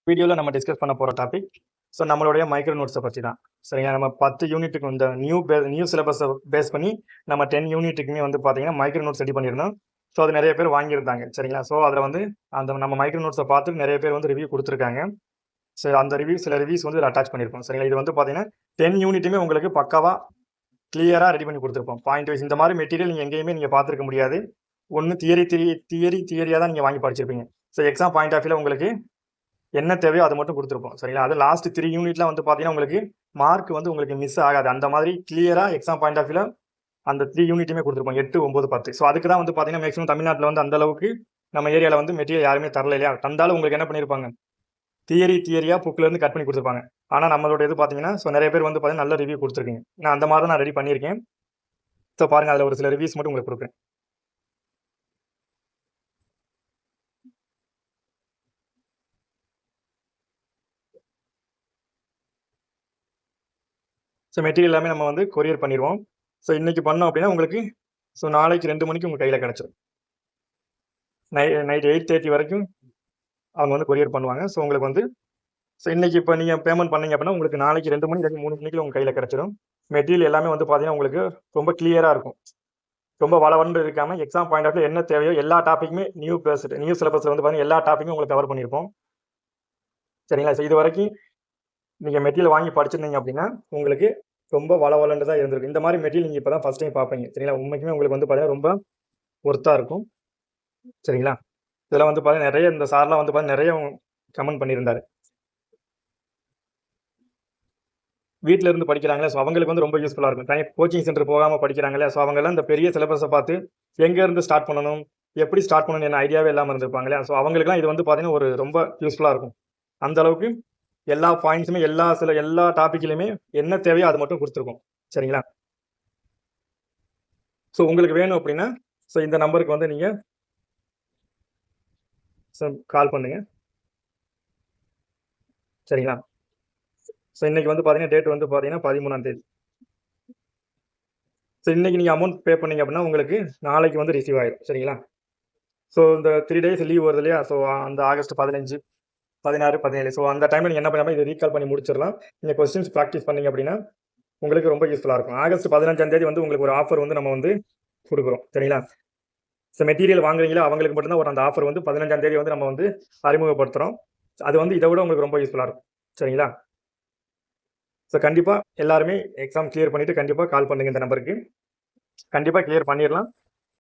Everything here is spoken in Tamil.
வீடியோவில் நம்ம டிஸ்கஸ் பண்ண போகிற டாபிக் ஸோ நம்மளுடைய மைக்ரோ நோட்ஸை பற்றி தான். சரிங்களா, நம்ம 10 யூனிட்டுக்கு இந்த நியூ சிலபஸை பேஸ் பண்ணி நம்ம 10 யூனிட்டுக்குமே வந்து பார்த்தீங்கன்னா மைக்ரோ நோட்ஸ் ரெடி பண்ணியிருந்தோம். ஸோ அது நிறைய பேர் வாங்கியிருந்தாங்க. சரிங்களா, ஸோ அதில் வந்து அந்த நம்ம மைக்ரோ நோட்ஸை பார்த்து நிறைய பேர் வந்து ரிவ்யூ கொடுத்துருக்காங்க. ஸோ அந்த சில ரிவ்யூஸ் வந்து அட்டாச் பண்ணியிருக்கோம். சரிங்களா, இது வந்து பார்த்தீங்கன்னா 10 யூனிட்டுமே உங்களுக்கு பக்காவாக கிளியராக ரெடி பண்ணி கொடுத்துருப்போம். பாயிண்ட் வைஸ் இந்த மாதிரி மெட்டீரியல் நீங்கள் எங்கேயுமே நீங்கள் பார்த்துருக்க முடியாது. ஒன்று தியரியாக தான் நீங்கள் வாங்கி படிச்சிருப்பீங்க. ஸோ எக்ஸாம் பாயிண்ட் ஆஃப் வியூவில் உங்களுக்கு என்ன தேவையோ அது மட்டும் கொடுத்துருப்போம். சரிங்களா, அது லாஸ்ட் 3 யூனிட்ல வந்து பார்த்தீங்கன்னா உங்களுக்கு மார்க் வந்து உங்களுக்கு மிஸ் ஆகாது. அந்த மாதிரி கிளியராக எக்ஸாம் பாயிண்ட் ஆஃப் வியூவில் அந்த 3 யூனிட்டுமே கொடுத்துருப்போம், 8, 9, 10. ஸோ அதுக்கு தான் வந்து பார்த்தீங்கன்னா மேக்ஸிமம் தமிழ்நாட்டில் வந்து அந்த அளவுக்கு நம்ம ஏரியாவில் வந்து மெட்டீரியல் யாருமே தரல இல்லையா. தந்தாலும் உங்களுக்கு என்ன பண்ணியிருப்பாங்க, தியரியாக புக்கிலேருந்து கட் பண்ணி கொடுத்துருப்பாங்க. ஆனால் நம்மளோட இது பார்த்தீங்கன்னா ஸோ நிறைய பேர் வந்து பார்த்தீங்கன்னா நல்ல ரிவ்யூ கொடுத்துருக்கீங்க. நான் அந்த மாதிரி தான் நான் ரெடி பண்ணியிருக்கேன். ஸோ பாருங்கள், அதில் ஒரு சில ரிவ்யூஸ் மட்டும் உங்களுக்கு கொடுக்குறேன். ஸோ மெட்டீரியல் எல்லாமே நம்ம வந்து கொரியர் பண்ணிடுவோம். ஸோ இன்றைக்கி பண்ணோம் அப்படின்னா உங்களுக்கு ஸோ நாளைக்கு 2 மணிக்கு உங்கள் கையில் கிடச்சிடும். நைட் 8:30 வரைக்கும் அவங்க வந்து கொரியர் பண்ணுவாங்க. ஸோ உங்களுக்கு வந்து ஸோ இன்றைக்கி இப்போ நீங்கள் பேமெண்ட் பண்ணீங்க அப்படின்னா உங்களுக்கு நாளைக்கு 2 மணி 3 மணிக்கு உங்கள் கையில் கிடச்சிடும். மெட்டீரியல் எல்லாமே வந்து பார்த்தீங்கன்னா உங்களுக்கு ரொம்ப கிளியராக இருக்கும். ரொம்ப வளவண்டு இருக்காமல் எக்ஸாம் பாயிண்ட் ஆஃப் என்ன தேவையோ எல்லா டாப்பிக்குமே நியூ சிலபஸில் வந்து பார்த்தீங்கன்னா எல்லா டாப்பிக்கும் உங்களுக்கு கவர் பண்ணியிருப்போம். சரிங்களா, ஸோ இது வரைக்கும் நீங்கள் மெட்டீரியல் வாங்கி படிச்சிருந்தீங்க அப்படின்னா உங்களுக்கு ரொம்ப வளவலண்டு தான் இருந்திருக்கும். இந்த மாதிரி மெட்டீரியல் நீங்கள் இப்போ தான் ஃபஸ்ட் டைம் பார்ப்பீங்க. சரிங்களா, உண்மைக்குமே உங்களுக்கு வந்து பார்த்தீங்கன்னா ரொம்ப ஒர்த்தாக இருக்கும். சரிங்களா, இதெல்லாம் வந்து பார்த்தீங்கன்னா நிறைய இந்த சார்லாம் வந்து பார்த்தீங்கன்னா நிறைய கமெண்ட் பண்ணியிருந்தாரு. வீட்டில் இருந்து படிக்கிறாங்களே, ஸோ அவங்களுக்கு வந்து ரொம்ப யூஸ்ஃபுல்லாக இருக்கும். தனி கோச்சிங் சென்டர் போகாமல் படிக்கிறாங்களே, ஸோ அவங்கெல்லாம் இந்த பெரிய சிலபஸை பார்த்து எங்கேருந்து ஸ்டார்ட் பண்ணணும், எப்படி ஸ்டார்ட் பண்ணணும் என்ன ஐடியாவே இல்லாமல் இருந்திருப்பாங்களே, ஸோ அவங்களுக்குலாம் இது வந்து பார்த்தீங்கன்னா ஒரு ரொம்ப யூஸ்ஃபுல்லாக இருக்கும். அந்த அளவுக்கு எல்லா பாயிண்ட்ஸுமே எல்லா டாப்பிக்லையுமே என்ன தேவையோ அது மட்டும் கொடுத்துருக்கோம். சரிங்களா, ஸோ உங்களுக்கு வேணும் அப்படின்னா ஸோ இந்த நம்பருக்கு வந்து நீங்கள் கால் பண்ணுங்க. சரிங்களா, ஸோ இன்றைக்கி வந்து பார்த்தீங்கன்னா டேட் வந்து பார்த்தீங்கன்னா 13ஆம் தேதி. ஸோ இன்றைக்கி நீங்கள் அமௌண்ட் பே பண்ணீங்க அப்படின்னா உங்களுக்கு நாளைக்கு வந்து ரிசீவ் ஆகிடும். சரிங்களா, ஸோ இந்த 3 days லீவ் வருது இல்லையா, ஸோ அந்த ஆகஸ்ட் 15, 16, 17 ஸோ அந்த டைமில் நீங்கள் என்ன பண்ணாமல் இதை ரீகால் பண்ணி முடிச்சிடலாம். நீங்கள் கொஸ்டின்ஸ் ப்ராக்டிஸ் பண்ணிங்க அப்படின்னா உங்களுக்கு ரொம்ப யூஸ்ஃபுல்லாக இருக்கும். ஆகஸ்ட் 15ஆம் தேதி வந்து உங்களுக்கு ஒரு ஆஃபர் வந்து நம்ம வந்து கொடுக்குறோம். சரிங்களா, ஸோ மெட்டீரியல் வாங்குறீங்களா அவங்களுக்கு மட்டும்தான் ஒரு அந்த ஆஃபர் வந்து 15ஆம் தேதி வந்து நம்ம வந்து அறிமுகப்படுத்துகிறோம். அது வந்து இதை விட உங்களுக்கு ரொம்ப யூஸ்ஃபுல்லாக இருக்கும். சரிங்களா, ஸோ கண்டிப்பாக எல்லாருமே எக்ஸாம் கிளியர் பண்ணிவிட்டு கண்டிப்பாக கால் பண்ணுங்கள். இந்த நம்பருக்கு கண்டிப்பாக கிளியர் பண்ணிடலாம்.